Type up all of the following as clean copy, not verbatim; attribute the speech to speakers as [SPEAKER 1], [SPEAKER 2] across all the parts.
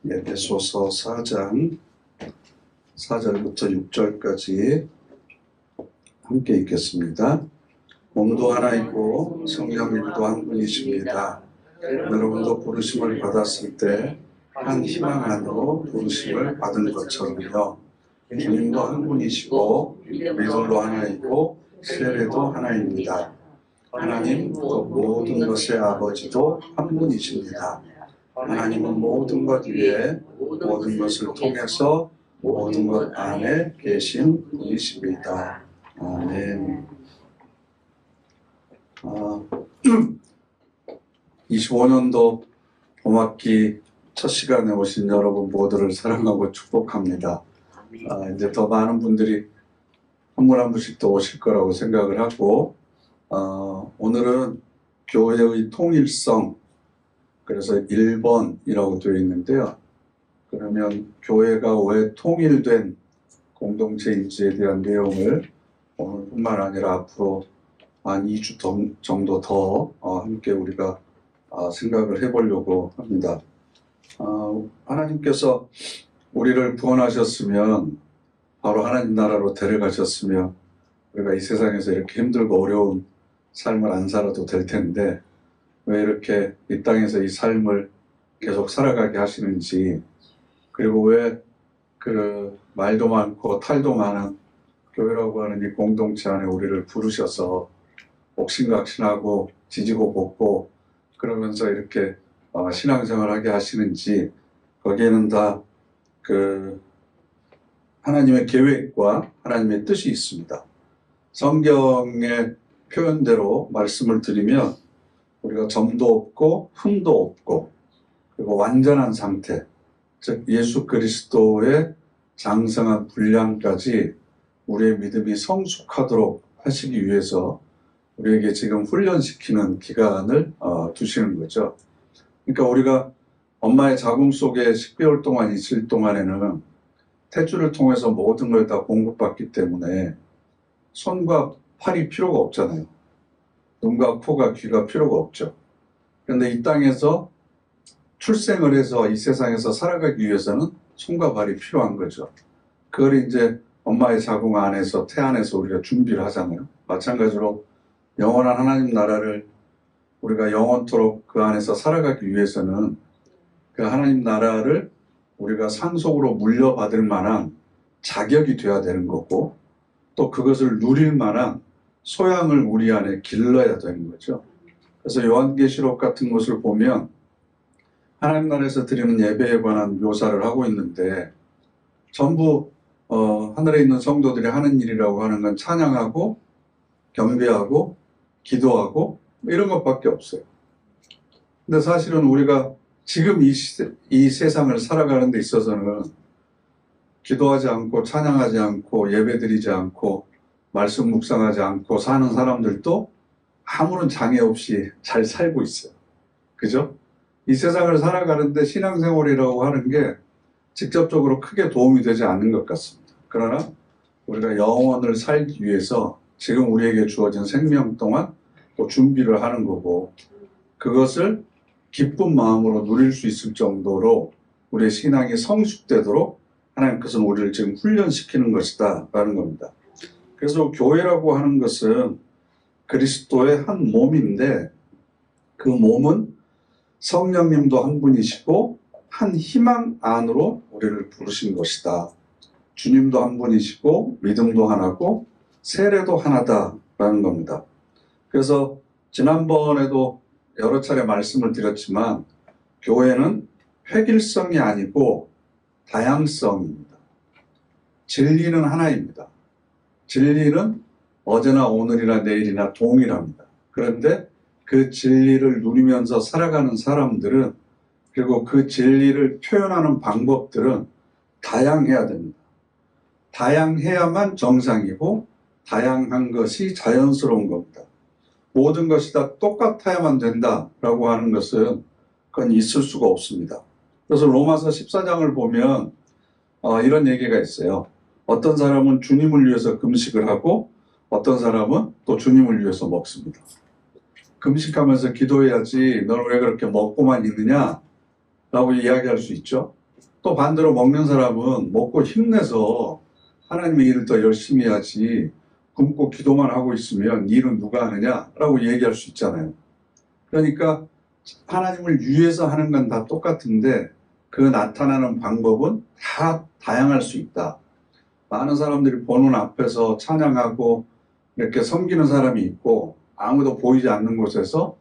[SPEAKER 1] 에베소서 4장 4절부터 6절까지 함께 읽겠습니다. 몸도 하나이고 성령님도 한 분이십니다. 여러분도 부르심을 받았을 때 한 희망 안으로 부르심을 받은 것처럼요. 주님도 한 분이시고 믿음도 하나이고 세례도 하나입니다. 하나님 또 모든 것의 아버지도 한 분이십니다. 하나님은 모든 것 위에 모든 것을 통해서 모든 것 안에 계신 분이십니다. 아멘. 25년도 봄학기 첫 시간에 오신 여러분 모두를 사랑하고 축복합니다. 이제 더 많은 분들이 한 분 한 분씩 더 오실 거라고 생각을 하고, 오늘은 교회의 통일성, 그래서 1번이라고 되어 있는데요. 그러면 교회가 왜 통일된 공동체인지에 대한 내용을 오늘뿐만 아니라 앞으로 한 2주 정도 더 함께 우리가 생각을 해보려고 합니다. 하나님께서 우리를 구원하셨으면 바로 하나님 나라로 데려가셨으면 우리가 이 세상에서 이렇게 힘들고 어려운 삶을 안 살아도 될 텐데 왜 이렇게 이 땅에서 이 삶을 계속 살아가게 하시는지, 그리고 왜 그 말도 많고 탈도 많은 교회라고 하는 이 공동체 안에 우리를 부르셔서 옥신각신하고 지지고 볶고 그러면서 이렇게 신앙생활하게 하시는지, 거기에는 다 그 하나님의 계획과 하나님의 뜻이 있습니다. 성경의 표현대로 말씀을 드리면 우리가 점도 없고 흠도 없고 그리고 완전한 상태, 즉 예수 그리스도의 장성한 분량까지 우리의 믿음이 성숙하도록 하시기 위해서 우리에게 지금 훈련시키는 기간을 두시는 거죠. 그러니까 우리가 엄마의 자궁 속에 10개월 동안 있을 동안에는 태주를 통해서 모든 걸 다 공급받기 때문에 손과 팔이 필요가 없잖아요. 눈과 코가 귀가 필요가 없죠. 그런데 이 땅에서 출생을 해서 이 세상에서 살아가기 위해서는 손과 발이 필요한 거죠. 그걸 이제 엄마의 자궁 안에서, 태 안에서 우리가 준비를 하잖아요. 마찬가지로 영원한 하나님 나라를 우리가 영원토록 그 안에서 살아가기 위해서는 그 하나님 나라를 우리가 상속으로 물려받을 만한 자격이 돼야 되는 거고, 또 그것을 누릴 만한 소양을 우리 안에 길러야 되는 거죠. 그래서 요한계시록 같은 것을 보면 하나님 나라에서 드리는 예배에 관한 묘사를 하고 있는데, 전부 하늘에 있는 성도들이 하는 일이라고 하는 건 찬양하고 경배하고 기도하고 이런 것밖에 없어요. 근데 사실은 우리가 지금 이 세상을 살아가는 데 있어서는 기도하지 않고 찬양하지 않고 예배드리지 않고 말씀 묵상하지 않고 사는 사람들도 아무런 장애 없이 잘 살고 있어요. 그죠? 이 세상을 살아가는데 신앙생활이라고 하는 게 직접적으로 크게 도움이 되지 않는 것 같습니다. 그러나 우리가 영원을 살기 위해서 지금 우리에게 주어진 생명 동안 또 준비를 하는 거고, 그것을 기쁜 마음으로 누릴 수 있을 정도로 우리의 신앙이 성숙되도록 하나님께서는 우리를 지금 훈련시키는 것이다 라는 겁니다. 그래서 교회라고 하는 것은 그리스도의 한 몸인데, 그 몸은 성령님도 한 분이시고 한 희망 안으로 우리를 부르신 것이다. 주님도 한 분이시고 믿음도 하나고 세례도 하나다라는 겁니다. 그래서 지난번에도 여러 차례 말씀을 드렸지만 교회는 획일성이 아니고 다양성입니다. 진리는 하나입니다. 진리는 어제나 오늘이나 내일이나 동일합니다. 그런데 그 진리를 누리면서 살아가는 사람들은, 그리고 그 진리를 표현하는 방법들은 다양해야 됩니다. 다양해야만 정상이고 다양한 것이 자연스러운 겁니다. 모든 것이 다 똑같아야만 된다라고 하는 것은 그건 있을 수가 없습니다. 그래서 로마서 14장을 보면 이런 얘기가 있어요. 어떤 사람은 주님을 위해서 금식을 하고 어떤 사람은 또 주님을 위해서 먹습니다. 금식하면서 기도해야지 너는 왜 그렇게 먹고만 있느냐 라고 이야기할 수 있죠. 또 반대로 먹는 사람은 먹고 힘내서 하나님의 일을 더 열심히 해야지 굶고 기도만 하고 있으면 일은 누가 하느냐라고 얘기할 수 있잖아요. 그러니까 하나님을 위해서 하는 건 다 똑같은데 그 나타나는 방법은 다 다양할 수 있다. 많은 사람들이 보는 앞에서 찬양하고 이렇게 섬기는 사람이 있고 아무도 보이지 않는 곳에서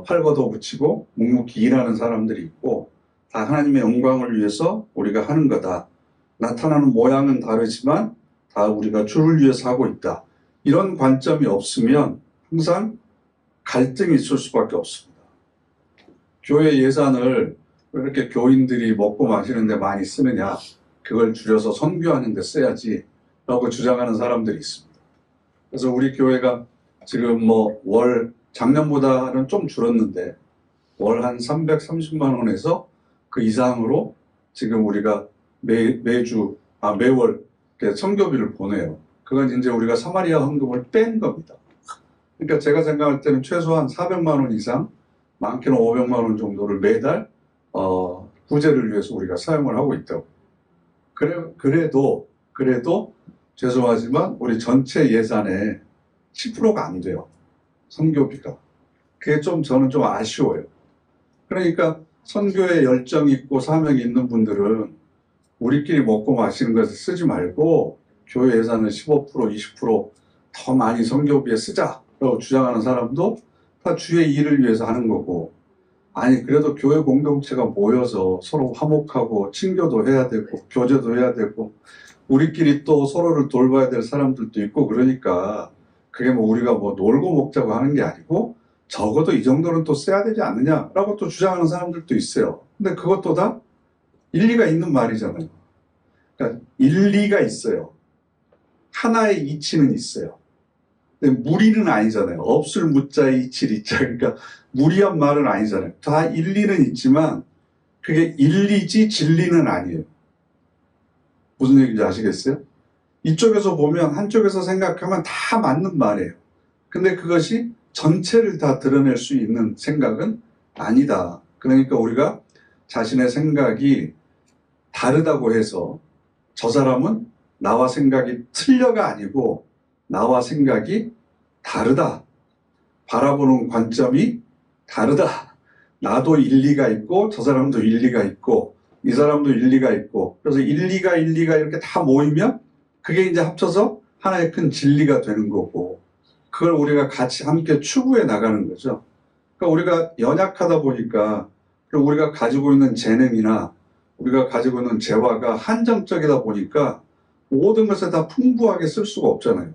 [SPEAKER 1] 팔 걷어붙이고 묵묵히 일하는 사람들이 있고 다 하나님의 영광을 위해서 우리가 하는 거다. 나타나는 모양은 다르지만 다 우리가 주를 위해서 하고 있다. 이런 관점이 없으면 항상 갈등이 있을 수밖에 없습니다. 교회 예산을 왜 이렇게 교인들이 먹고 마시는 데 많이 쓰느냐, 그걸 줄여서 선교하는 데 써야지 라고 주장하는 사람들이 있습니다. 그래서 우리 교회가 지금 작년보다는 좀 줄었는데 월 한 330만 원에서 그 이상으로 지금 우리가 매월 선교비를 보내요. 그건 이제 우리가 사마리아 헌금을 뺀 겁니다. 그러니까 제가 생각할 때는 최소한 400만 원 이상, 많게는 500만 원 정도를 매달 구제를 위해서 우리가 사용을 하고 있다고. 그래도 죄송하지만 우리 전체 예산의 10%가 안 돼요. 선교비가. 그게 저는 좀 아쉬워요. 그러니까 선교에 열정이 있고 사명이 있는 분들은 우리끼리 먹고 마시는 것을 쓰지 말고 교회 예산을 15%, 20%더 많이 선교비에 쓰자라고 주장하는 사람도 다 주의 일을 위해서 하는 거고, 아니 그래도 교회 공동체가 모여서 서로 화목하고 친교도 해야 되고 교제도 해야 되고 우리끼리 또 서로를 돌봐야 될 사람들도 있고, 그러니까 그게 우리가 놀고 먹자고 하는 게 아니고 적어도 이 정도는 또 써야 되지 않느냐라고 또 주장하는 사람들도 있어요. 근데 그것도 다 일리가 있는 말이잖아요. 그러니까 일리가 있어요. 하나의 이치는 있어요. 근데 무리는 아니잖아요. 없을 무자의 이칠 이자. 그러니까 무리한 말은 아니잖아요. 다 일리는 있지만 그게 일리지 진리는 아니에요. 무슨 얘기인지 아시겠어요? 이쪽에서 보면 한쪽에서 생각하면 다 맞는 말이에요. 근데 그것이 전체를 다 드러낼 수 있는 생각은 아니다. 그러니까 우리가 자신의 생각이 다르다고 해서 저 사람은 나와 생각이 틀려가 아니고 나와 생각이 다르다. 바라보는 관점이 다르다. 나도 일리가 있고 저 사람도 일리가 있고 이 사람도 일리가 있고, 그래서 일리가 이렇게 다 모이면 그게 이제 합쳐서 하나의 큰 진리가 되는 거고, 그걸 우리가 같이 함께 추구해 나가는 거죠. 그러니까 우리가 연약하다 보니까, 그리고 우리가 가지고 있는 재능이나 우리가 가지고 있는 재화가 한정적이다 보니까 모든 것을 다 풍부하게 쓸 수가 없잖아요.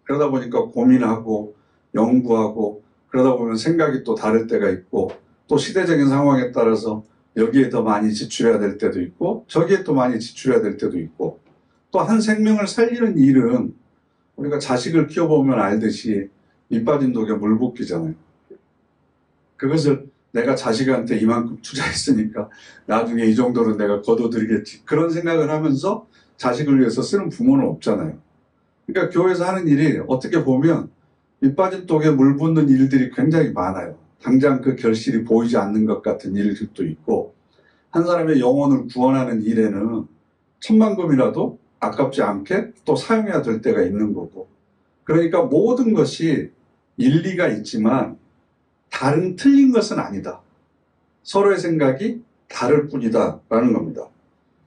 [SPEAKER 1] 그러다 보니까 고민하고 연구하고 그러다 보면 생각이 또 다를 때가 있고, 또 시대적인 상황에 따라서 여기에 더 많이 지출해야 될 때도 있고 저기에 또 많이 지출해야 될 때도 있고, 또 한 생명을 살리는 일은 우리가 자식을 키워보면 알듯이 밑 빠진 독에 물 붓기잖아요. 그것을 내가 자식한테 이만큼 투자했으니까 나중에 이 정도는 내가 거둬드리겠지, 그런 생각을 하면서 자식을 위해서 쓰는 부모는 없잖아요. 그러니까 교회에서 하는 일이 어떻게 보면 밑 빠진 독에 물 붓는 일들이 굉장히 많아요. 당장 그 결실이 보이지 않는 것 같은 일들도 있고, 한 사람의 영혼을 구원하는 일에는 천만금이라도 아깝지 않게 또 사용해야 될 때가 있는 거고, 그러니까 모든 것이 일리가 있지만 틀린 것은 아니다. 서로의 생각이 다를 뿐이다 라는 겁니다.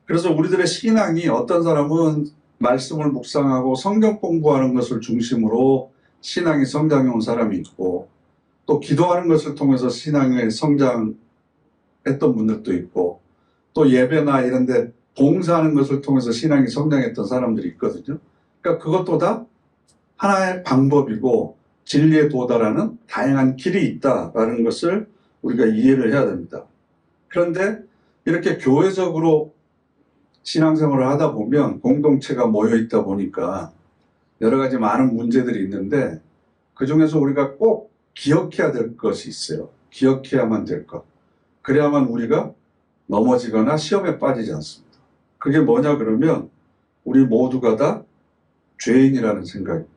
[SPEAKER 1] 그래서 우리들의 신앙이, 어떤 사람은 말씀을 묵상하고 성경 공부하는 것을 중심으로 신앙이 성장해 온 사람이 있고, 또 기도하는 것을 통해서 신앙에 성장했던 분들도 있고, 또 예배나 이런 데 봉사하는 것을 통해서 신앙이 성장했던 사람들이 있거든요. 그러니까 그것도 다 하나의 방법이고 진리에 도달하는 다양한 길이 있다라는 것을 우리가 이해를 해야 됩니다. 그런데 이렇게 교회적으로 신앙생활을 하다 보면 공동체가 모여 있다 보니까 여러 가지 많은 문제들이 있는데, 그 중에서 우리가 꼭 기억해야 될 것이 있어요. 기억해야만 될 것. 그래야만 우리가 넘어지거나 시험에 빠지지 않습니다. 그게 뭐냐 그러면 우리 모두가 다 죄인이라는 생각입니다.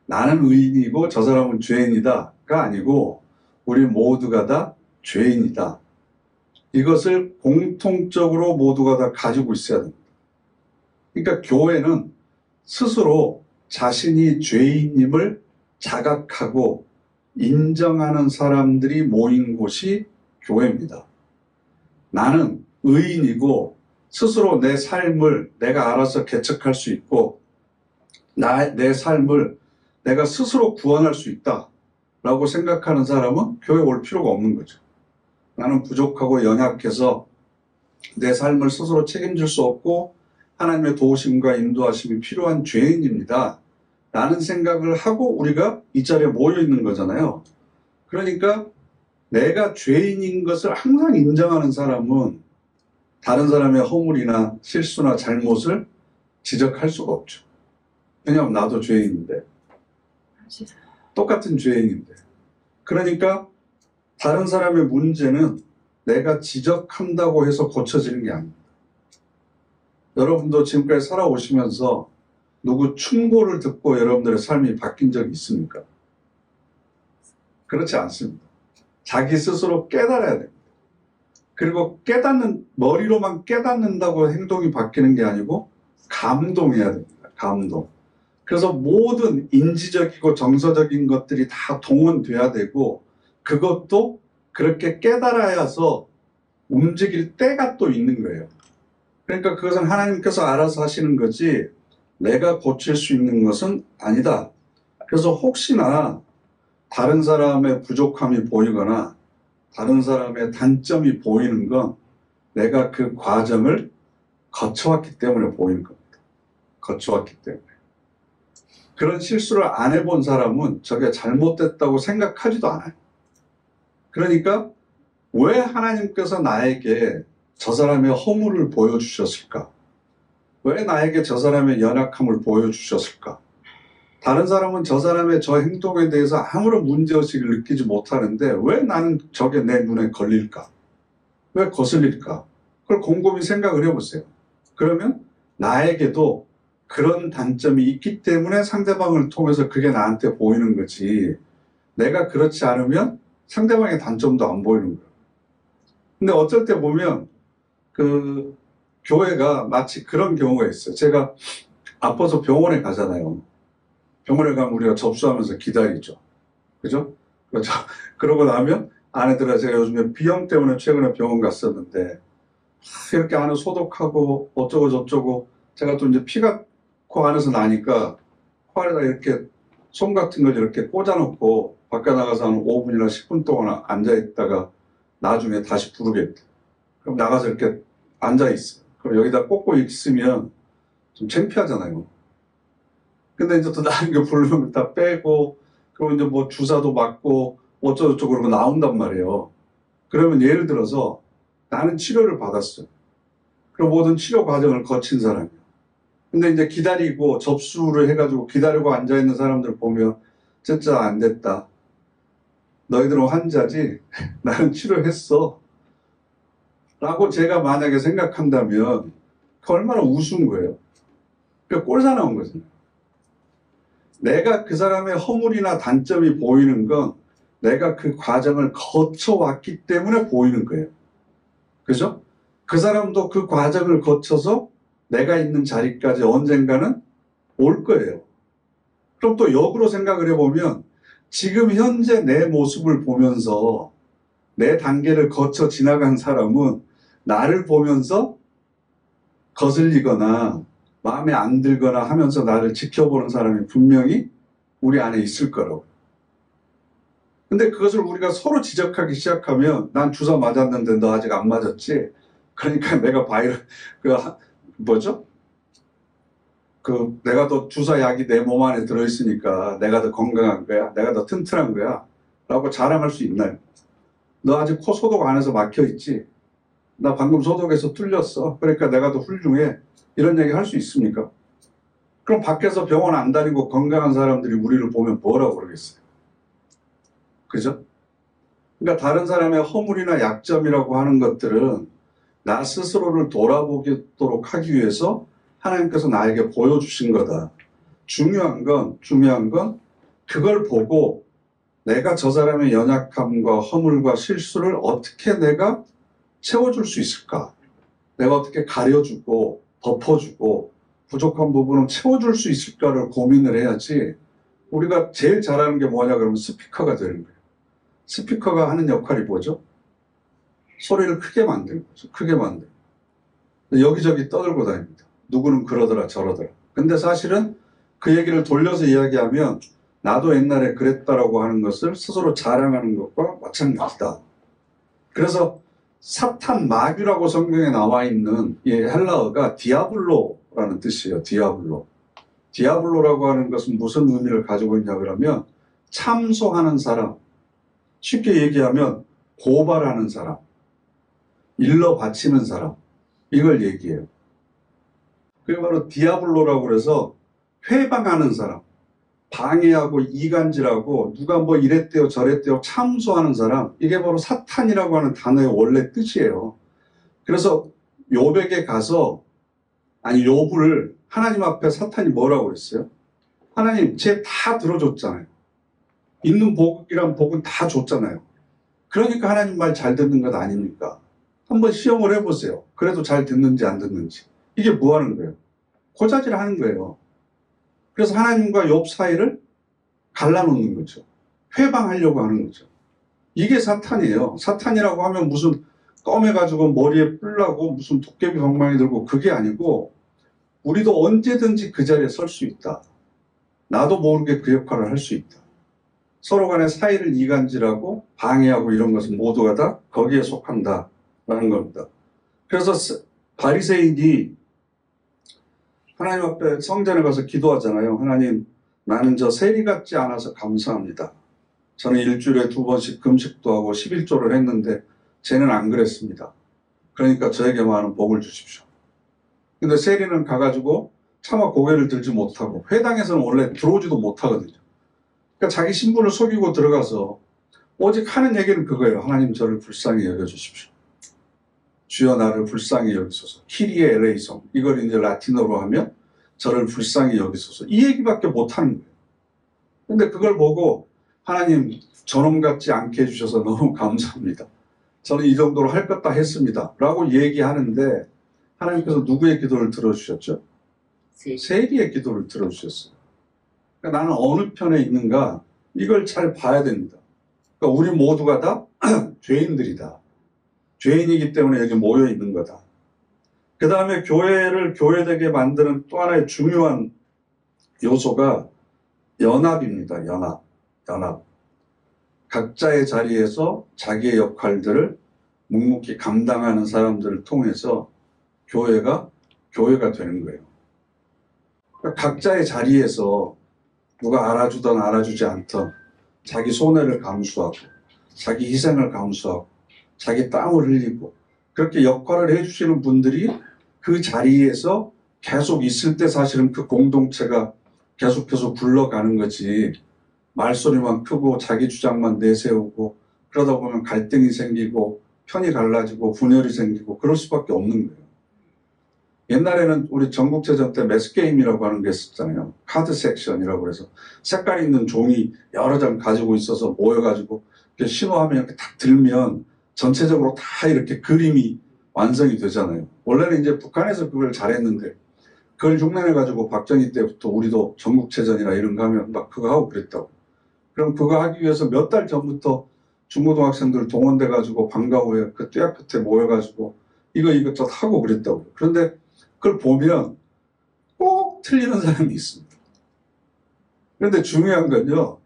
[SPEAKER 1] 나는 의인이고 저 사람은 죄인이다가 아니고 우리 모두가 다 죄인이다. 이것을 공통적으로 모두가 다 가지고 있어야 됩니다. 그러니까 교회는 스스로 자신이 죄인임을 자각하고 인정하는 사람들이 모인 곳이 교회입니다. 나는 의인이고 스스로 내 삶을 내가 알아서 개척할 수 있고 내 삶을 내가 스스로 구원할 수 있다라고 생각하는 사람은 교회 올 필요가 없는 거죠. 나는 부족하고 연약해서 내 삶을 스스로 책임질 수 없고 하나님의 도우심과 인도하심이 필요한 죄인입니다. 라는 생각을 하고 우리가 이 자리에 모여 있는 거잖아요. 그러니까 내가 죄인인 것을 항상 인정하는 사람은 다른 사람의 허물이나 실수나 잘못을 지적할 수가 없죠. 왜냐하면 나도 죄인인데. 똑같은 죄인인데. 그러니까 다른 사람의 문제는 내가 지적한다고 해서 고쳐지는 게 아닙니다. 여러분도 지금까지 살아오시면서 누구 충고를 듣고 여러분들의 삶이 바뀐 적이 있습니까? 그렇지 않습니다. 자기 스스로 깨달아야 됩니다. 그리고 머리로만 깨닫는다고 행동이 바뀌는 게 아니고 감동해야 됩니다. 감동. 그래서 모든 인지적이고 정서적인 것들이 다 동원돼야 되고 그것도 그렇게 깨달아야서 움직일 때가 또 있는 거예요. 그러니까 그것은 하나님께서 알아서 하시는 거지 내가 고칠 수 있는 것은 아니다. 그래서 혹시나 다른 사람의 부족함이 보이거나 다른 사람의 단점이 보이는 건 내가 그 과정을 거쳐왔기 때문에 보이는 겁니다. 거쳐왔기 때문에. 그런 실수를 안 해본 사람은 저게 잘못됐다고 생각하지도 않아요. 그러니까 왜 하나님께서 나에게 저 사람의 허물을 보여주셨을까? 왜 나에게 저 사람의 연약함을 보여주셨을까? 다른 사람은 저 사람의 저 행동에 대해서 아무런 문제의식을 느끼지 못하는데 왜 나는 저게 내 눈에 걸릴까? 왜 거슬릴까? 그걸 곰곰이 생각을 해보세요. 그러면 나에게도 그런 단점이 있기 때문에 상대방을 통해서 그게 나한테 보이는 거지. 내가 그렇지 않으면 상대방의 단점도 안 보이는 거예요. 근데 어쩔 때 보면 그 교회가 마치 그런 경우가 있어요. 제가 아파서 병원에 가잖아요. 병원에 가면 우리가 접수하면서 기다리죠. 그죠? 그러고 나면 아내들아 제가 요즘에 비염 때문에 최근에 병원 갔었는데 이렇게 안에 소독하고 어쩌고 저쩌고 제가 또 이제 피가 코 안에서 나니까 코 안에다 이렇게 솜 같은 걸 이렇게 꽂아놓고 밖에 나가서 한 5분이나 10분 동안 앉아있다가 나중에 다시 부르겠다. 그럼 나가서 이렇게 앉아있어요. 그럼 여기다 꽂고 있으면 좀 창피하잖아요. 근데 이제 또 나는 게 부르면 다 빼고, 그리고 이제 뭐 주사도 맞고, 어쩌고저쩌고 그러고 나온단 말이에요. 그러면 예를 들어서 나는 치료를 받았어요. 그럼 모든 치료 과정을 거친 사람이에요. 근데 이제 기다리고 접수를 해가지고 기다리고 앉아있는 사람들 보면 진짜 안 됐다. 너희들은 환자지? 나는 치료했어. 라고 제가 만약에 생각한다면 그 얼마나 우스운 거예요. 그러니까 꼴사 나온 거잖아요. 내가 그 사람의 허물이나 단점이 보이는 건 내가 그 과정을 거쳐왔기 때문에 보이는 거예요. 그죠? 그 사람도 그 과정을 거쳐서 내가 있는 자리까지 언젠가는 올 거예요. 그럼 또 역으로 생각을 해보면 지금 현재 내 모습을 보면서 내 단계를 거쳐 지나간 사람은 나를 보면서 거슬리거나 마음에 안 들거나 하면서 나를 지켜보는 사람이 분명히 우리 안에 있을 거라고. 근데 그것을 우리가 서로 지적하기 시작하면 난 주사 맞았는데 너 아직 안 맞았지? 그러니까 내가 내가 더 주사 약이 내 몸 안에 들어있으니까 내가 더 건강한 거야? 내가 더 튼튼한 거야? 라고 자랑할 수 있나요? 너 아직 코 소독 안 해서 막혀있지? 나 방금 소독해서 뚫렸어. 그러니까 내가 더 훌륭해. 이런 얘기 할 수 있습니까? 그럼 밖에서 병원 안 다니고 건강한 사람들이 우리를 보면 뭐라고 그러겠어요? 그죠? 그러니까 다른 사람의 허물이나 약점이라고 하는 것들은 나 스스로를 돌아보도록 하기 위해서 하나님께서 나에게 보여주신 거다. 중요한 건 그걸 보고 내가 저 사람의 연약함과 허물과 실수를 어떻게 내가 채워줄 수 있을까? 내가 어떻게 가려주고 덮어주고 부족한 부분은 채워줄 수 있을까를 고민을 해야지. 우리가 제일 잘하는 게 뭐냐 그러면 스피커가 되는 거예요. 스피커가 하는 역할이 뭐죠? 소리를 크게 만드는 거죠. 크게 만드는 거예요. 여기저기 떠들고 다닙니다. 누구는 그러더라 저러더라. 근데 사실은 그 얘기를 돌려서 이야기하면 나도 옛날에 그랬다라고 하는 것을 스스로 자랑하는 것과 마찬가지다. 그래서 사탄, 마귀라고 성경에 나와 있는 이 헬라어가 디아블로라는 뜻이에요. 디아블로. 디아블로라고 하는 것은 무슨 의미를 가지고 있냐 그러면 참소하는 사람, 쉽게 얘기하면 고발하는 사람, 일러 바치는 사람, 이걸 얘기해요. 그게 바로 디아블로라고 그래서 회방하는 사람, 방해하고 이간질하고 누가 뭐 이랬대요 저랬대요 참소하는 사람, 이게 바로 사탄이라고 하는 단어의 원래 뜻이에요. 그래서 욥에게 가서 욥을 하나님 앞에 사탄이 뭐라고 그랬어요? 하나님 쟤 다 들어줬잖아요. 있는 복이란 복은 다 줬잖아요. 그러니까 하나님 말 잘 듣는 것 아닙니까? 한번 시험을 해보세요. 그래도 잘 듣는지 안 듣는지. 이게 뭐 하는 거예요? 고자질 하는 거예요. 그래서 하나님과 욥 사이를 갈라놓는 거죠. 회방하려고 하는 거죠. 이게 사탄이에요. 사탄이라고 하면 무슨 껌해가지고 머리에 뿔나고 무슨 도깨비 방망이 들고 그게 아니고 우리도 언제든지 그 자리에 설 수 있다. 나도 모르게 그 역할을 할 수 있다. 서로 간의 사이를 이간질하고 방해하고 이런 것은 모두가 다 거기에 속한다라는 겁니다. 그래서 바리새인이 하나님 앞에 성전에 가서 기도하잖아요. 하나님, 나는 저 세리 같지 않아서 감사합니다. 저는 일주일에 2번씩 금식도 하고 11조를 했는데 쟤는 안 그랬습니다. 그러니까 저에게 많은 복을 주십시오. 근데 세리는 가가지고 차마 고개를 들지 못하고 회당에서는 원래 들어오지도 못하거든요. 그러니까 자기 신분을 속이고 들어가서 오직 하는 얘기는 그거예요. 하나님 저를 불쌍히 여겨주십시오. 주여 나를 불쌍히 여기소서. 키리에 엘레이송. 이걸 이제 라틴어로 하면 저를 불쌍히 여기소서. 이 얘기밖에 못하는 거예요. 근데 그걸 보고 하나님 저놈 같지 않게 해주셔서 너무 감사합니다. 저는 이 정도로 할 것 다 했습니다. 라고 얘기하는데 하나님께서 누구의 기도를 들어주셨죠? 세리의 기도를 들어주셨어요. 그러니까 나는 어느 편에 있는가 이걸 잘 봐야 됩니다. 그러니까 우리 모두가 다 죄인들이다. 죄인이기 때문에 여기 모여 있는 거다. 그 다음에 교회를 교회되게 만드는 또 하나의 중요한 요소가 연합입니다. 연합. 각자의 자리에서 자기의 역할들을 묵묵히 감당하는 사람들을 통해서 교회가 되는 거예요. 그러니까 각자의 자리에서 누가 알아주든 알아주지 않든 자기 손해를 감수하고 자기 희생을 감수하고 자기 땀을 흘리고 그렇게 역할을 해주시는 분들이 그 자리에서 계속 있을 때 사실은 그 공동체가 계속해서 굴러가는 거지, 말소리만 크고 자기 주장만 내세우고 그러다 보면 갈등이 생기고 편이 갈라지고 분열이 생기고 그럴 수밖에 없는 거예요. 옛날에는 우리 전국체전 때 매스게임이라고 하는 게 있었잖아요. 카드 섹션이라고 해서 색깔 있는 종이 여러 장 가지고 있어서 모여가지고 이렇게 신호하면 이렇게 딱 들면 전체적으로 다 이렇게 그림이 완성이 되잖아요. 원래는 이제 북한에서 그걸 잘했는데 그걸 흉내내가지고 박정희 때부터 우리도 전국체전이나 이런 거 하면 막 그거 하고 그랬다고. 그럼 그거 하기 위해서 몇 달 전부터 중고등학생들 동원돼가지고 방과 후에 그 떼약 끝에 모여가지고 이것저것 하고 그랬다고. 그런데 그걸 보면 꼭 틀리는 사람이 있습니다. 그런데 중요한 건요,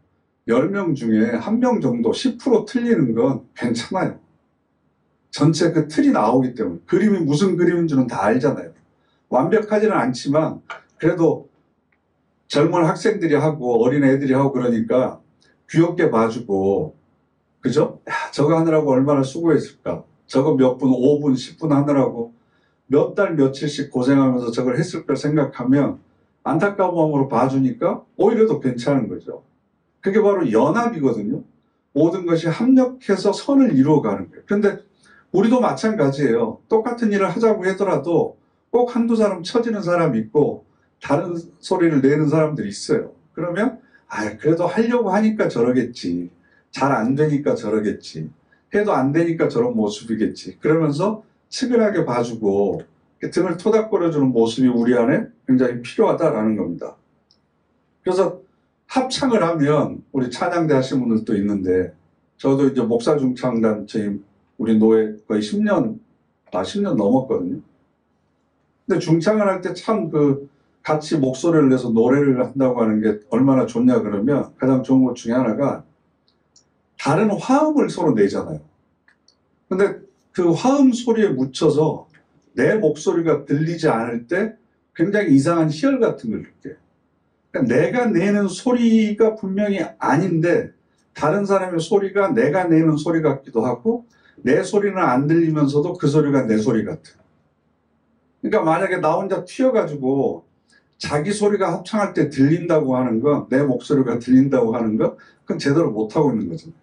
[SPEAKER 1] 10명 중에 1명 정도 10% 틀리는 건 괜찮아요. 전체 그 틀이 나오기 때문에. 그림이 무슨 그림인지는 다 알잖아요. 완벽하지는 않지만 그래도 젊은 학생들이 하고 어린 애들이 하고 그러니까 귀엽게 봐주고, 그죠? 야, 저거 하느라고 얼마나 수고했을까. 저거 몇 분, 5분, 10분 하느라고 몇 달, 며칠씩 고생하면서 저걸 했을 걸 생각하면 안타까운 마음으로 봐주니까 오히려 더 괜찮은 거죠. 그게 바로 연합이거든요. 모든 것이 합력해서 선을 이루어가는 거예요. 그런데 우리도 마찬가지예요. 똑같은 일을 하자고 하더라도 꼭 한두 사람 처지는 사람이 있고 다른 소리를 내는 사람들이 있어요. 그러면 그래도 하려고 하니까 저러겠지. 잘 안 되니까 저러겠지. 해도 안 되니까 저런 모습이겠지. 그러면서 측은하게 봐주고 등을 토닥거려주는 모습이 우리 안에 굉장히 필요하다라는 겁니다. 그래서 합창을 하면 우리 찬양대 하신 분들도 있는데 저도 이제 목사 중창단 저희 우리 노예 거의 10년 넘었거든요. 근데 중창을 할 때 참 같이 목소리를 내서 노래를 한다고 하는 게 얼마나 좋냐 그러면 가장 좋은 것 중에 하나가 다른 화음을 서로 내잖아요. 근데 그 화음 소리에 묻혀서 내 목소리가 들리지 않을 때 굉장히 이상한 희열 같은 걸 느껴요. 그러니까 내가 내는 소리가 분명히 아닌데 다른 사람의 소리가 내가 내는 소리 같기도 하고 내 소리는 안 들리면서도 그 소리가 내 소리 같아요. 그러니까 만약에 나 혼자 튀어가지고 자기 소리가 합창할 때 들린다고 하는 건, 내 목소리가 들린다고 하는 건 그건 제대로 못하고 있는 거잖아요.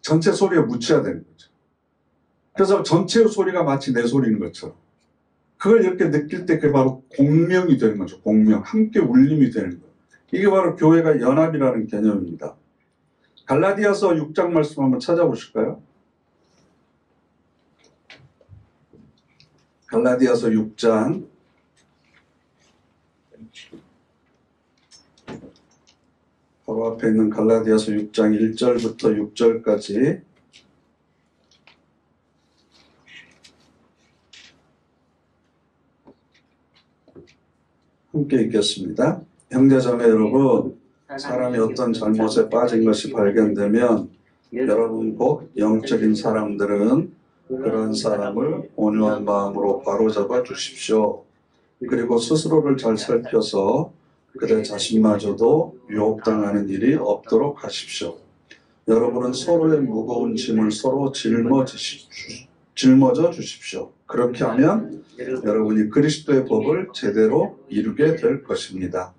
[SPEAKER 1] 전체 소리에 묻혀야 되는 거죠. 그래서 전체의 소리가 마치 내 소리인 것처럼 그걸 이렇게 느낄 때 그게 바로 공명이 되는 거죠. 공명. 함께 울림이 되는 거예요. 이게 바로 교회가 연합이라는 개념입니다. 갈라디아서 6장 말씀 한번 찾아보실까요? 갈라디아서 6장 바로 앞에 있는 갈라디아서 6장 1절부터 6절까지 함께 읽겠습니다. 형제자매 여러분, 사람이 어떤 잘못에 빠진 것이 발견되면 여러분 곧 영적인 사람들은 그런 사람을 온유한 마음으로 바로잡아 주십시오. 그리고 스스로를 잘 살펴서 그대 자신마저도 유혹당하는 일이 없도록 하십시오. 여러분은 서로의 무거운 짐을 서로 짊어져 주십시오. 그렇게 하면 여러분이 그리스도의 법을 제대로 이루게 될 것입니다.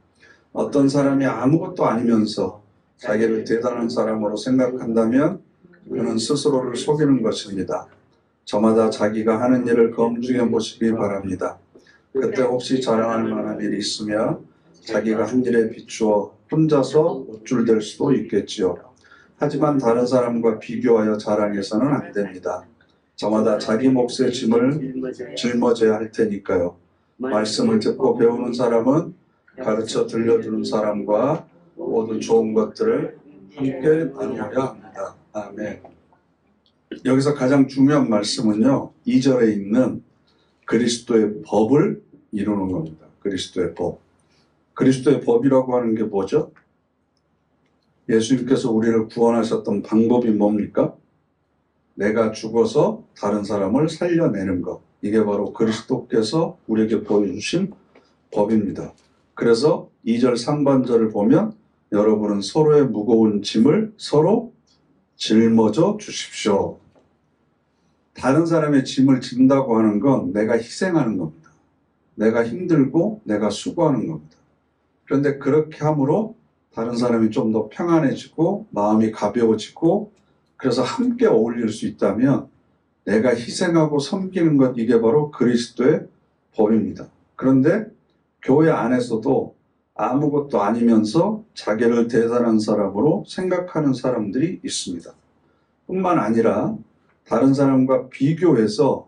[SPEAKER 1] 어떤 사람이 아무것도 아니면서 자기를 대단한 사람으로 생각한다면 그는 스스로를 속이는 것입니다. 저마다 자기가 하는 일을 검증해 보시기 바랍니다. 그때 혹시 자랑할 만한 일이 있으면 자기가 한 일에 비추어 혼자서 우쭐댈 수도 있겠지요. 하지만 다른 사람과 비교하여 자랑해서는 안 됩니다. 저마다 자기 몫의 짐을 짊어져야 할 테니까요. 말씀을 듣고 배우는 사람은 가르쳐 들려주는 사람과 모든 좋은 것들을 함께 나누어야 합니다. 아멘. 여기서 가장 중요한 말씀은요, 2절에 있는 그리스도의 법을 이루는 겁니다. 그리스도의 법. 그리스도의 법이라고 하는 게 뭐죠? 예수님께서 우리를 구원하셨던 방법이 뭡니까? 내가 죽어서 다른 사람을 살려내는 것. 이게 바로 그리스도께서 우리에게 보여주신 법입니다. 그래서 2절 상반절을 보면 여러분은 서로의 무거운 짐을 서로 짊어져 주십시오. 다른 사람의 짐을 진다고 하는 건 내가 희생하는 겁니다. 내가 힘들고 내가 수고하는 겁니다. 그런데 그렇게 함으로 다른 사람이 좀 더 평안해지고 마음이 가벼워지고 그래서 함께 어울릴 수 있다면 내가 희생하고 섬기는 것, 이게 바로 그리스도의 법입니다. 그런데 교회 안에서도 아무것도 아니면서 자기를 대단한 사람으로 생각하는 사람들이 있습니다. 뿐만 아니라 다른 사람과 비교해서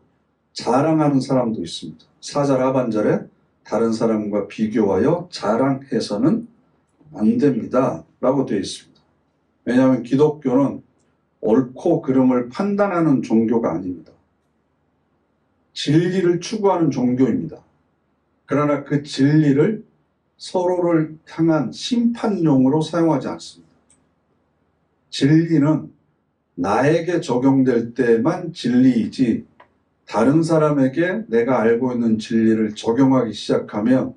[SPEAKER 1] 자랑하는 사람도 있습니다. 4절 하반절에 다른 사람과 비교하여 자랑해서는 안 됩니다 라고 되어 있습니다. 왜냐하면 기독교는 옳고 그름을 판단하는 종교가 아닙니다. 진리를 추구하는 종교입니다. 그러나 그 진리를 서로를 향한 심판용으로 사용하지 않습니다. 진리는 나에게 적용될 때만 진리이지 다른 사람에게 내가 알고 있는 진리를 적용하기 시작하면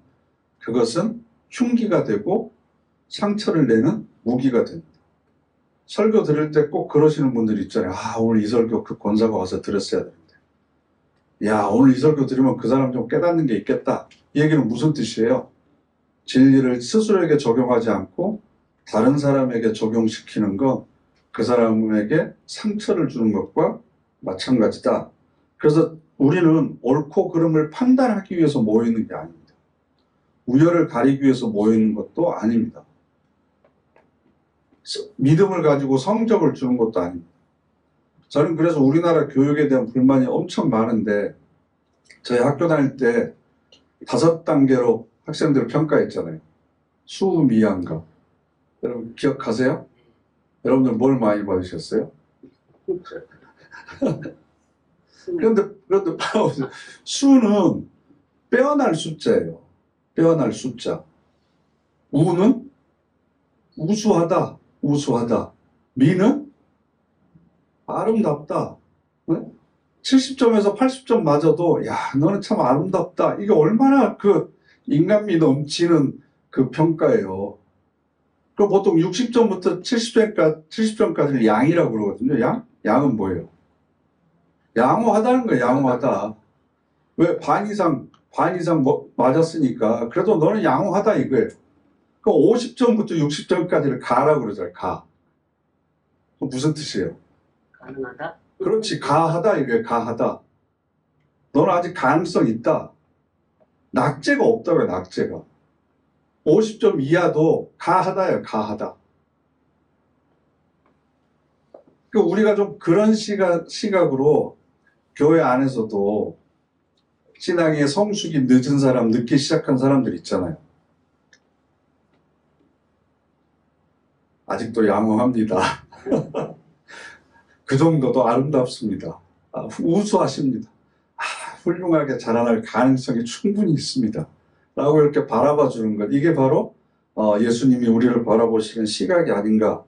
[SPEAKER 1] 그것은 흉기가 되고 상처를 내는 무기가 됩니다. 설교 들을 때 꼭 그러시는 분들이 있잖아요. 오늘 이 설교 그 권사가 와서 들었어야 되는데. 오늘 이 설교 들으면 그 사람 좀 깨닫는 게 있겠다. 이 얘기는 무슨 뜻이에요? 진리를 스스로에게 적용하지 않고 다른 사람에게 적용시키는 건 그 사람에게 상처를 주는 것과 마찬가지다. 그래서 우리는 옳고 그름을 판단하기 위해서 모이는 게 아닙니다. 우열을 가리기 위해서 모이는 것도 아닙니다. 믿음을 가지고 성적을 주는 것도 아닙니다. 저는 그래서 우리나라 교육에 대한 불만이 엄청 많은데, 저희 학교 다닐 때 5단계로 학생들을 평가했잖아요. 수미양가. 여러분 기억하세요? 여러분들 뭘 많이 받으셨어요? 그런데 봐보세요. 수는 빼어날 숫자예요. 빼어날 숫자. 우는 우수하다, 우수하다. 미는 아름답다. 70점에서 80점 맞아도 야, 너는 참 아름답다. 이게 얼마나 그 인간미 넘치는 그 평가예요. 그 보통 60점부터 70점까지를 양이라고 그러거든요. 양은 뭐예요? 양호하다는 거예요. 양호하다. 왜? 반 이상 맞았으니까 그래도 너는 양호하다 이거예요. 그 50점부터 60점까지를 가라고 그러잖아요. 가. 무슨 뜻이에요?
[SPEAKER 2] 가능하다?
[SPEAKER 1] 그렇지. 가하다 이거예요. 가하다. 너는 아직 가능성 있다. 낙제가 없다고요. 낙제가. 50점 이하도 가하다예요. 가하다. 그 우리가 좀 그런 시각으로 교회 안에서도 신앙의 성숙이 늦은 사람, 늦게 시작한 사람들 있잖아요. 아직도 양호합니다. 그 정도도 아름답습니다. 우수하십니다. 훌륭하게 자라날 가능성이 충분히 있습니다. 라고 이렇게 바라봐 주는 것. 이게 바로 예수님이 우리를 바라보시는 시각이 아닌가.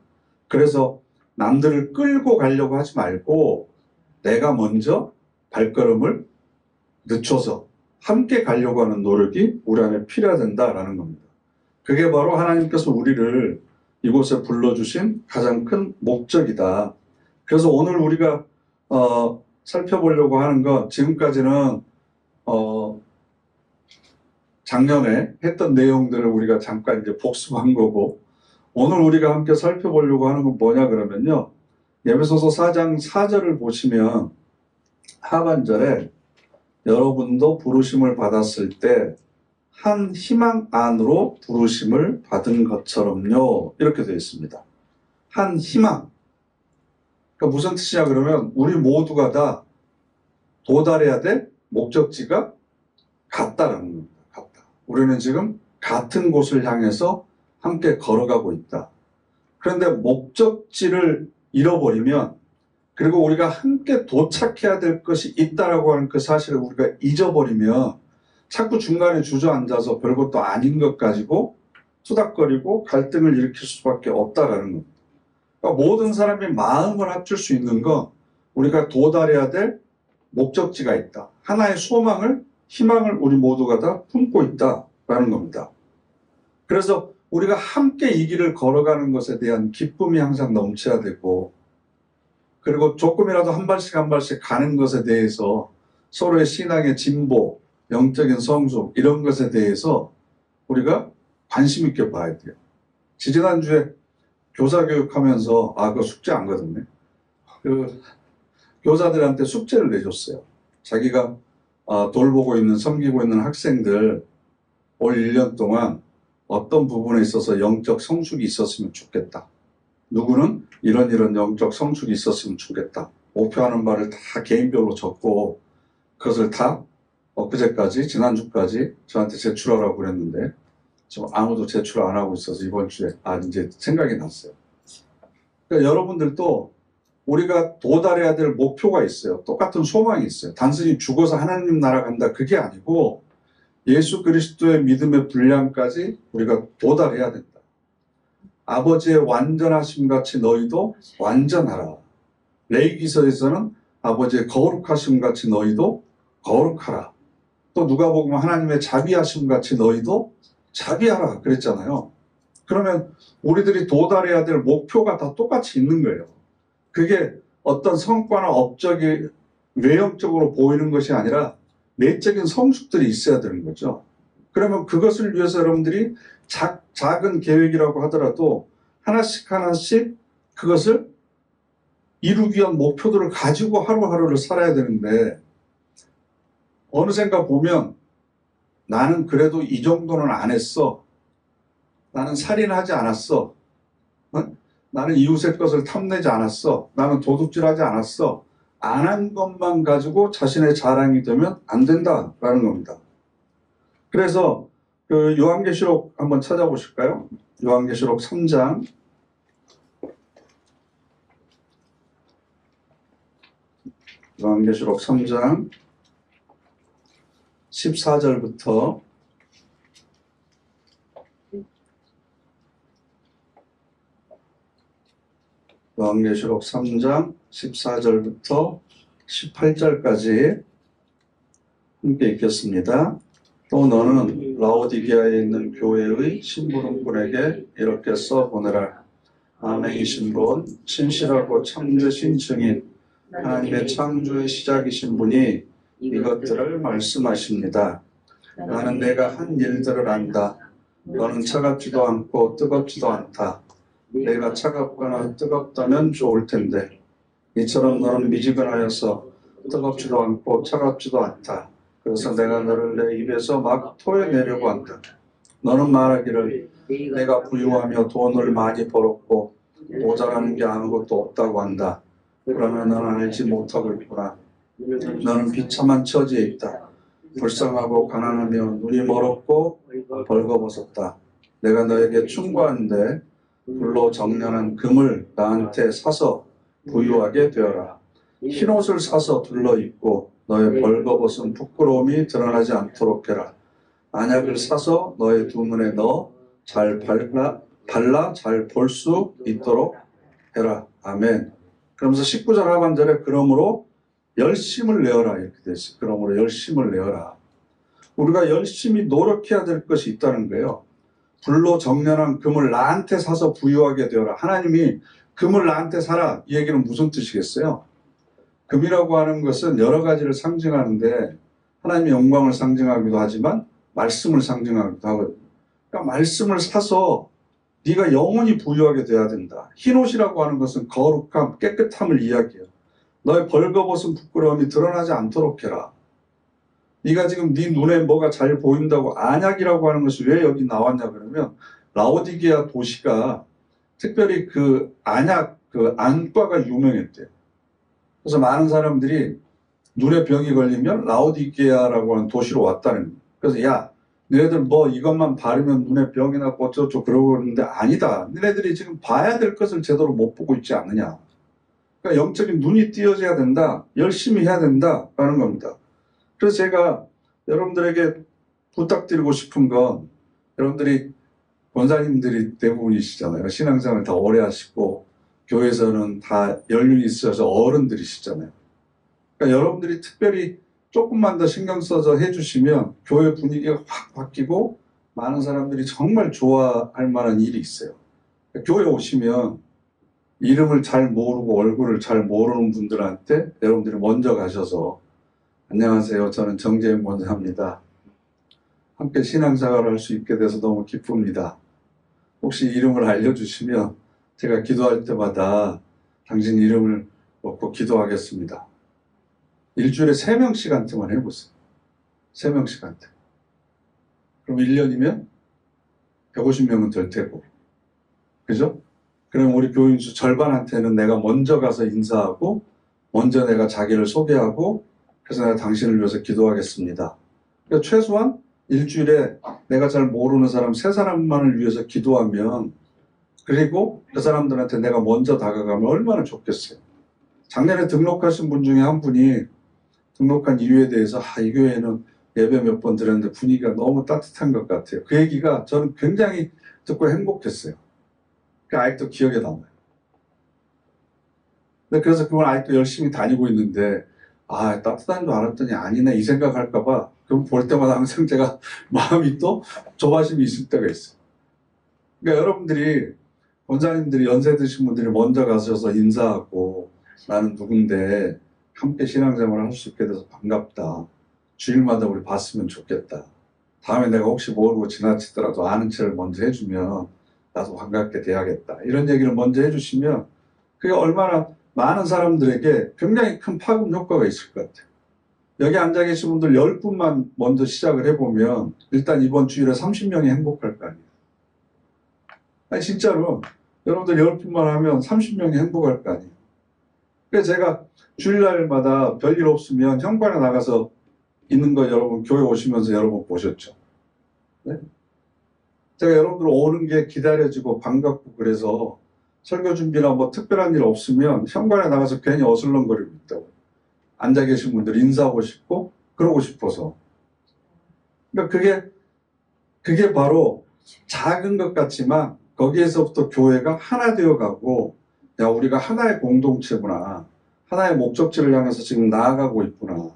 [SPEAKER 1] 그래서 남들을 끌고 가려고 하지 말고 내가 먼저 발걸음을 늦춰서 함께 가려고 하는 노력이 우리 안에 필요하다는 겁니다. 그게 바로 하나님께서 우리를 이곳에 불러주신 가장 큰 목적이다. 그래서 오늘 우리가 살펴보려고 하는 건 지금까지는 작년에 했던 내용들을 우리가 잠깐 이제 복습한 거고, 오늘 우리가 함께 살펴보려고 하는 건 뭐냐 그러면요. 에베소서 4장 4절을 보시면 하반절에 여러분도 부르심을 받았을 때 한 희망 안으로 부르심을 받은 것처럼요. 이렇게 되어 있습니다. 한 희망. 그러니까 무슨 뜻이냐 그러면 우리 모두가 다 도달해야 될 목적지가 같다라는 겁니다. 같다. 우리는 지금 같은 곳을 향해서 함께 걸어가고 있다. 그런데 목적지를 잃어버리면, 그리고 우리가 함께 도착해야 될 것이 있다라고 하는 그 사실을 우리가 잊어버리면 자꾸 중간에 주저앉아서 별것도 아닌 것 가지고 투닥거리고 갈등을 일으킬 수밖에 없다라는 겁니다. 그러니까 모든 사람이 마음을 합칠 수 있는 건 우리가 도달해야 될 목적지가 있다. 하나의 소망을, 희망을 우리 모두가 다 품고 있다라는 겁니다. 그래서 우리가 함께 이 길을 걸어가는 것에 대한 기쁨이 항상 넘쳐야 되고, 그리고 조금이라도 한 발씩 한 발씩 가는 것에 대해서 서로의 신앙의 진보, 영적인 성숙 이런 것에 대해서 우리가 관심 있게 봐야 돼요. 지지난주에 교사 교육하면서 그거 숙제 안 거든요. 그 교사들한테 숙제를 내줬어요. 자기가 돌보고 있는, 섬기고 있는 학생들 올 1년 동안 어떤 부분에 있어서 영적 성숙이 있었으면 좋겠다. 누구는 이런 영적 성숙이 있었으면 좋겠다. 목표하는 바를 다 개인별로 적고 그것을 다 엊그제까지, 지난주까지 저한테 제출하라고 그랬는데 지금 아무도 제출 안 하고 있어서 이번 주에 이제 생각이 났어요. 그러니까 여러분들도 우리가 도달해야 될 목표가 있어요. 똑같은 소망이 있어요. 단순히 죽어서 하나님 나라 간다 그게 아니고 예수 그리스도의 믿음의 분량까지 우리가 도달해야 된다. 아버지의 완전하심 같이 너희도 완전하라. 레위기서에서는 아버지의 거룩하심 같이 너희도 거룩하라. 또 누가복음 하나님의 자비하심 같이 너희도 자비하라 그랬잖아요. 그러면 우리들이 도달해야 될 목표가 다 똑같이 있는 거예요. 그게 어떤 성과나 업적이 외형적으로 보이는 것이 아니라 내적인 성숙들이 있어야 되는 거죠. 그러면 그것을 위해서 여러분들이 작은 계획이라고 하더라도 하나씩 그것을 이루기 위한 목표들을 가지고 하루하루를 살아야 되는데, 어느샌가 보면 나는 그래도 이 정도는 안 했어. 나는 살인하지 않았어. 나는 이웃의 것을 탐내지 않았어. 나는 도둑질하지 않았어. 안 한 것만 가지고 자신의 자랑이 되면 안 된다라는 겁니다. 그래서 그 요한계시록 한번 찾아보실까요? 요한계시록 3장 요한계시록 3장 14절부터 요한계시록 3장 14절부터 18절까지 함께 읽겠습니다. 또 너는 라오디게아에 있는 교회의 심부름꾼에게 이렇게 써보내라. 아멘이신 분, 신실하고 참되신 증인, 하나님의 창조의 시작이신 분이 이것들을 말씀하십니다. 나는 내가 한 일들을 안다. 너는 차갑지도 않고 뜨겁지도 않다. 내가 차갑거나 뜨겁다면 좋을 텐데 이처럼 너는 미지근하여서 뜨겁지도 않고 차갑지도 않다. 그래서 내가 너를 내 입에서 막 토해내려고 한다. 너는 말하기를 내가 부유하며 돈을 많이 벌었고 모자라는 게 아무것도 없다고 한다. 그러면 너는 알지 못하고 있구나. 너는 비참한 처지에 있다. 불쌍하고 가난하며 눈이 멀었고 벌거벗었다. 내가 너에게 충고하는데 불로 정련한 금을 나한테 사서 부유하게 되어라. 흰옷을 사서 둘러입고 너의 벌거벗은 부끄러움이 드러나지 않도록 해라. 안약을 사서 너의 두 눈에 넣어 잘 발라 잘 볼 수 있도록 해라. 아멘. 그러면서 19절 하반절에 그러므로 열심을 내어라 이렇게 되어 있어요. 그러므로 열심을 내어라. 우리가 열심히 노력해야 될 것이 있다는 거예요. 불로 정련한 금을 나한테 사서 부유하게 되어라. 하나님이 금을 나한테 사라. 이 얘기는 무슨 뜻이겠어요? 금이라고 하는 것은 여러 가지를 상징하는데 하나님의 영광을 상징하기도 하지만 말씀을 상징하기도 하거든요. 그러니까 말씀을 사서 네가 영원히 부유하게 돼야 된다. 흰옷이라고 하는 것은 거룩함, 깨끗함을 이야기해요. 너의 벌거벗은 부끄러움이 드러나지 않도록 해라. 네가 지금 네 눈에 뭐가 잘 보인다고 안약이라고 하는 것이 왜 여기 나왔냐 그러면 라오디게아 도시가 특별히 그 안약, 그 안과가 유명했대요. 그래서 많은 사람들이 눈에 병이 걸리면 라오디게아라고 하는 도시로 왔다는 거예요. 그래서 야, 너네들 뭐 이것만 바르면 눈에 병이 나고 어쩌고 그러고 그러는데 아니다. 너네들이 지금 봐야 될 것을 제대로 못 보고 있지 않느냐. 그러니까 영적인 눈이 띄어져야 된다. 열심히 해야 된다라는 겁니다. 그래서 제가 여러분들에게 부탁드리고 싶은 건 여러분들이 권사님들이 대부분이시잖아요. 신앙생활을 다 오래 하시고 교회에서는 다 연륜이 있어서 어른들이시잖아요. 그러니까 여러분들이 특별히 조금만 더 신경 써서 해주시면 교회 분위기가 확 바뀌고 많은 사람들이 정말 좋아할 만한 일이 있어요. 그러니까 교회 오시면 이름을 잘 모르고 얼굴을 잘 모르는 분들한테 여러분들이 먼저 가셔서 안녕하세요. 저는 정재영 권사입니다. 함께 신앙생활을 할 수 있게 돼서 너무 기쁩니다. 혹시 이름을 알려주시면 제가 기도할 때마다 당신 이름을 넣고 기도하겠습니다. 일주일에 3명씩한테만 해보세요. 3명씩한테. 그럼 1년이면 150명은 될 테고. 그죠? 그럼 우리 교인수 절반한테는 내가 먼저 가서 인사하고 먼저 내가 자기를 소개하고 그래서 내가 당신을 위해서 기도하겠습니다. 그러니까 최소한 일주일에 내가 잘 모르는 사람 3사람만을 위해서 기도하면 그리고 그 사람들한테 내가 먼저 다가가면 얼마나 좋겠어요. 작년에 등록하신 분 중에 한 분이 등록한 이유에 대해서 이 교회는 예배 몇 번 드렸는데 분위기가 너무 따뜻한 것 같아요. 그 얘기가 저는 굉장히 듣고 행복했어요. 아직도 기억에 남아요. 그래서 그걸 아직도 열심히 다니고 있는데 따뜻한 줄 알았더니 아니네 이 생각할까봐 그럼 볼 때마다 항상 제가 마음이 또 조바심이 있을 때가 있어요. 그러니까 여러분들이 원장님들이 연세 드신 분들이 먼저 가셔서 인사하고 나는 누군데 함께 신앙생활을 할 수 있게 돼서 반갑다. 주일마다 우리 봤으면 좋겠다. 다음에 내가 혹시 모르고 지나치더라도 아는 체를 먼저 해주면 나도 반갑게 대하겠다. 이런 얘기를 먼저 해주시면 그게 얼마나 많은 사람들에게 굉장히 큰 파급 효과가 있을 것 같아요. 여기 앉아 계신 분들 10분만 먼저 시작을 해보면 일단 이번 주일에 30명이 행복할 거 아니에요. 진짜로 여러분들 10분만 하면 30명이 행복할 거 아니에요. 그래서 제가 주일날마다 별일 없으면 현관에 나가서 있는 거 여러분 교회 오시면서 여러분 보셨죠? 네? 제가 여러분들 오는 게 기다려지고 반갑고 그래서 설교 준비나 뭐 특별한 일 없으면 현관에 나가서 괜히 어슬렁거리고 있다고. 앉아 계신 분들 인사하고 싶고 그러고 싶어서. 그러니까 그게 바로 작은 것 같지만 거기에서부터 교회가 하나 되어 가고, 야, 우리가 하나의 공동체구나. 하나의 목적지를 향해서 지금 나아가고 있구나.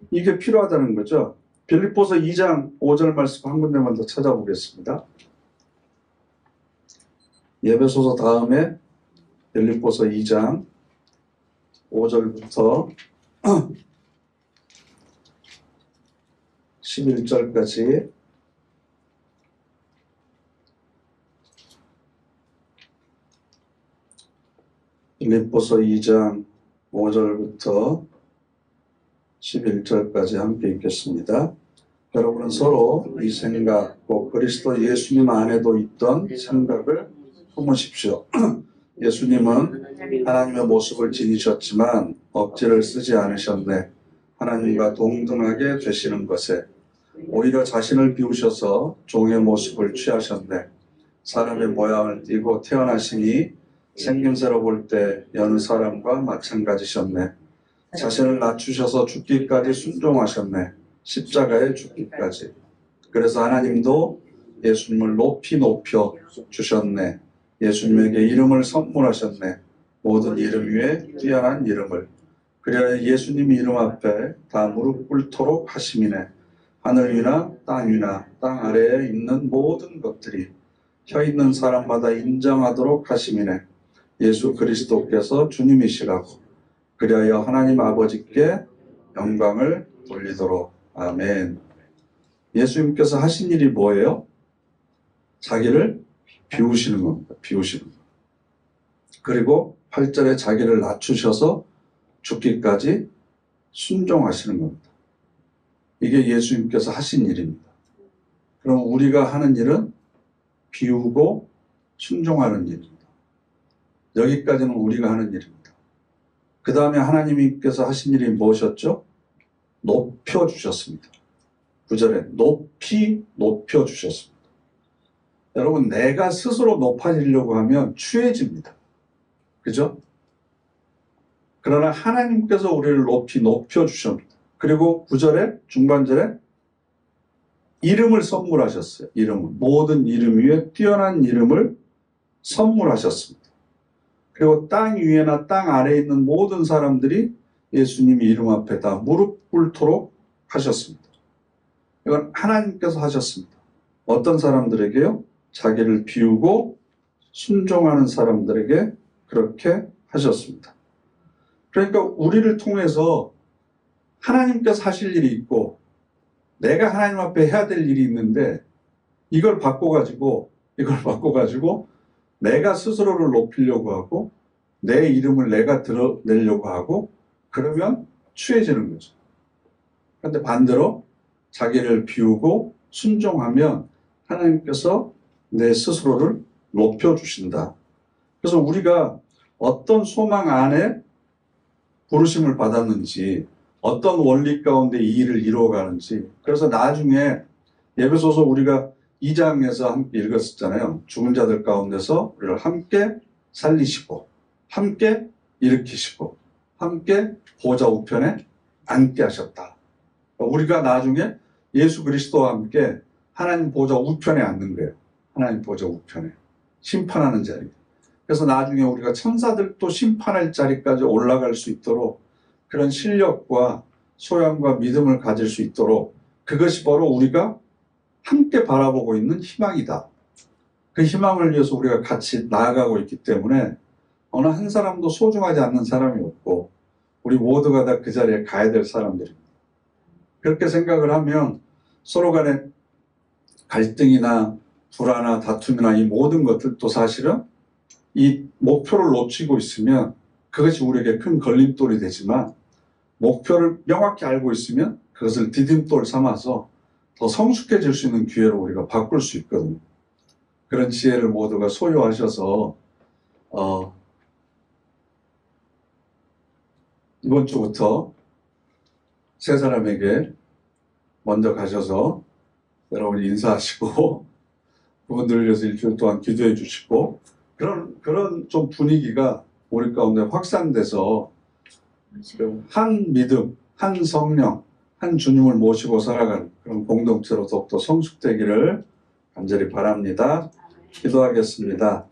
[SPEAKER 1] 이게 필요하다는 거죠. 빌립보서 2장 5절 말씀 한 군데만 더 찾아보겠습니다. 예배소서 다음에 빌립보서 2장 5절부터 11절까지 빌립보서 2장 5절부터 11절까지 함께 읽겠습니다. 여러분은 서로 이 생각, 곧 그리스도 예수님 안에도 있던 생각을 품으십시오. 예수님은 하나님의 모습을 지니셨지만 억지를 쓰지 않으셨네. 하나님과 동등하게 되시는 것에 오히려 자신을 비우셔서 종의 모습을 취하셨네. 사람의 모양을 띠고 태어나시니 생김새로 볼 때 여느 사람과 마찬가지셨네. 자신을 낮추셔서 죽기까지 순종하셨네. 십자가에 죽기까지. 그래서 하나님도 예수님을 높이 높여 주셨네. 예수님에게 이름을 선물하셨네. 모든 이름 위에 뛰어난 이름을. 그래야 예수님 이름 앞에 다 무릎 꿇도록 하심이네. 하늘 위나 땅 위나 땅 아래에 있는 모든 것들이 혀 있는 사람마다 인정하도록 하심이네. 예수 그리스도께서 주님이시라고. 그리하여 하나님 아버지께 영광을 돌리도록. 아멘. 예수님께서 하신 일이 뭐예요? 자기를 비우시는 겁니다. 비우시는 것. 그리고 8절에 자기를 낮추셔서 죽기까지 순종하시는 겁니다. 이게 예수님께서 하신 일입니다. 그럼 우리가 하는 일은 비우고 순종하는 일입니다. 여기까지는 우리가 하는 일입니다. 그 다음에 하나님께서 하신 일이 무엇이었죠? 높여주셨습니다. 9절에 높이 높여주셨습니다. 여러분, 내가 스스로 높아지려고 하면 추해집니다. 그죠? 그러나 하나님께서 우리를 높이 높여주셨습니다. 그리고 9절에 중반절에 이름을 선물하셨어요. 이름을. 모든 이름 위에 뛰어난 이름을 선물하셨습니다. 그리고 땅 위에나 땅 아래에 있는 모든 사람들이 예수님 이름 앞에 다 무릎 꿇도록 하셨습니다. 이건 하나님께서 하셨습니다. 어떤 사람들에게요? 자기를 비우고 순종하는 사람들에게 그렇게 하셨습니다. 그러니까 우리를 통해서 하나님께서 하실 일이 있고 내가 하나님 앞에 해야 될 일이 있는데 이걸 바꿔가지고 내가 스스로를 높이려고 하고 내 이름을 내가 드러내려고 하고 그러면 추해지는 거죠. 그런데 반대로 자기를 비우고 순종하면 하나님께서 내 스스로를 높여주신다. 그래서 우리가 어떤 소망 안에 부르심을 받았는지 어떤 원리 가운데 이 일을 이루어가는지, 그래서 나중에 예배소서 우리가 2장에서 함께 읽었었잖아요. 죽은 자들 가운데서 우리를 함께 살리시고 함께 일으키시고 함께 보좌 우편에 앉게 하셨다. 우리가 나중에 예수 그리스도와 함께 하나님 보좌 우편에 앉는 거예요. 하나님 보좌 우편에 심판하는 자리. 그래서 나중에 우리가 천사들도 심판할 자리까지 올라갈 수 있도록 그런 실력과 소양과 믿음을 가질 수 있도록, 그것이 바로 우리가 함께 바라보고 있는 희망이다. 그 희망을 위해서 우리가 같이 나아가고 있기 때문에 어느 한 사람도 소중하지 않는 사람이 없고 우리 모두가 다 그 자리에 가야 될 사람들입니다. 그렇게 생각을 하면 서로 간에 갈등이나 불화나 다툼이나 이 모든 것들도 사실은 이 목표를 놓치고 있으면 그것이 우리에게 큰 걸림돌이 되지만, 목표를 명확히 알고 있으면 그것을 디딤돌 삼아서 더 성숙해질 수 있는 기회로 우리가 바꿀 수 있거든요. 그런 지혜를 모두가 소유하셔서 이번 주부터 세 사람에게 먼저 가셔서 여러분이 인사하시고 그분들을 위해서 일주일 동안 기도해 주시고 그런 좀 분위기가 우리 가운데 확산돼서 한 믿음, 한 성령, 한 주님을 모시고 살아가는 그런 공동체로 더욱더 성숙되기를 간절히 바랍니다. 기도하겠습니다.